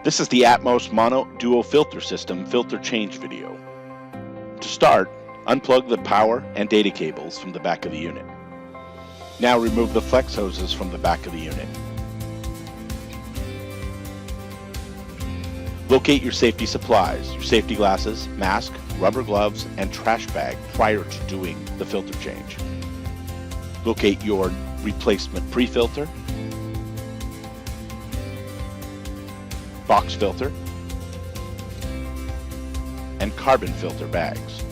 This is the Atmos Mono Duo Filter System filter change video. To start, unplug the power and data cables from the back of the unit. Now remove the flex hoses from the back of the unit. Locate your safety supplies, your safety glasses, mask, rubber gloves, and trash bag prior to doing the filter change. Locate your replacement pre-filter, box filter, and carbon filter bags.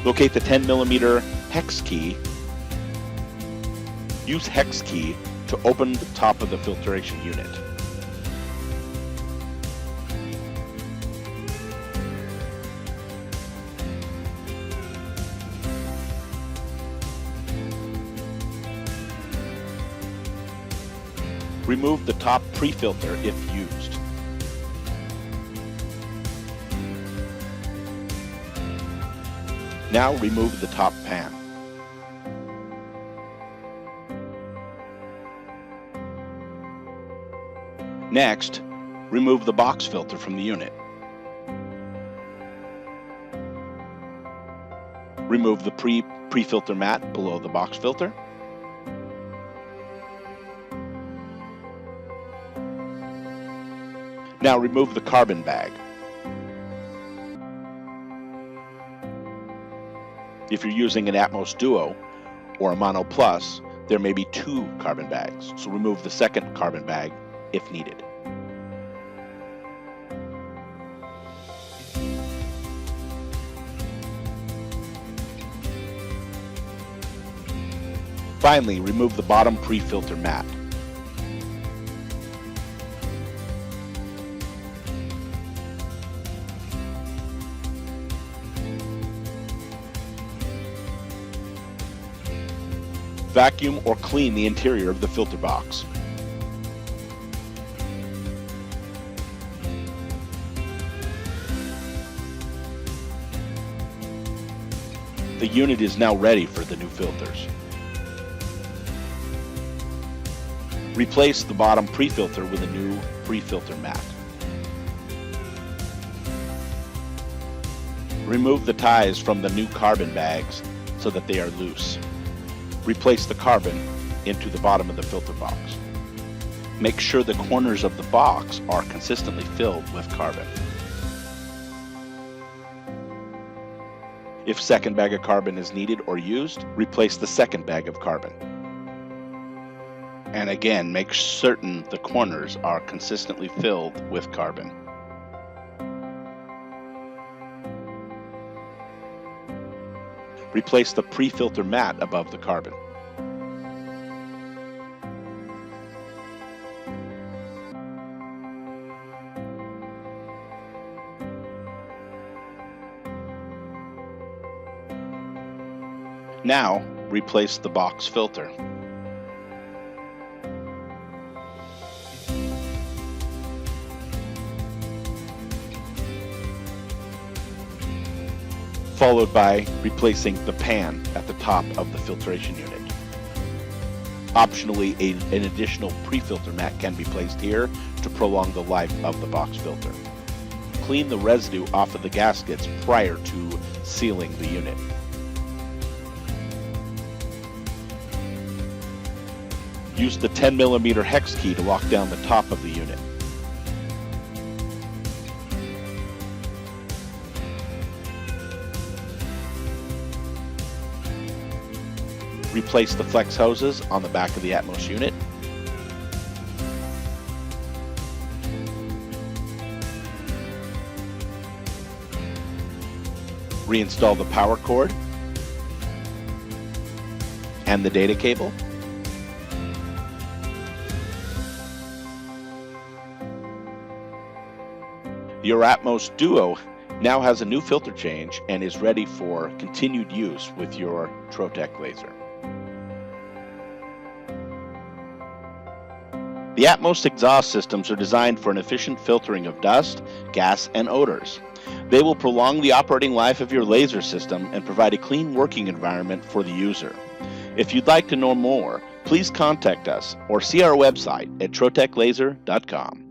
Locate the 10mm hex key. Use hex key to open the top of the filtration unit. Remove the top pre-filter if used. Now remove the top pan. Next, remove the box filter from the unit. Remove the pre-filter mat below the box filter. Now remove the carbon bag. If you're using an Atmos Duo or a Mono Plus, there may be 2 carbon bags, so remove the second carbon bag if needed. Finally, remove the bottom pre-filter mat. Vacuum or clean the interior of the filter box. The unit is now ready for the new filters. Replace the bottom pre-filter with a new pre-filter mat. Remove the ties from the new carbon bags so that they are loose. Replace the carbon into the bottom of the filter box. Make sure the corners of the box are consistently filled with carbon. If second bag of carbon is needed or used, replace the second bag of carbon. And again, make certain the corners are consistently filled with carbon. Replace the pre-filter mat above the carbon. Now, replace the box filter. Followed by replacing the pan at the top of the filtration unit. Optionally, an additional pre-filter mat can be placed here to prolong the life of the box filter. Clean the residue off of the gaskets prior to sealing the unit. Use the 10mm hex key to lock down the top of the unit. Replace the flex hoses on the back of the Atmos unit. Reinstall the power cord and the data cable. Your Atmos Duo now has a new filter change and is ready for continued use with your Trotec laser. The Atmos exhaust systems are designed for an efficient filtering of dust, gas, and odors. They will prolong the operating life of your laser system and provide a clean working environment for the user. If you'd like to know more, please please contact us or see our website at troteclaser.com.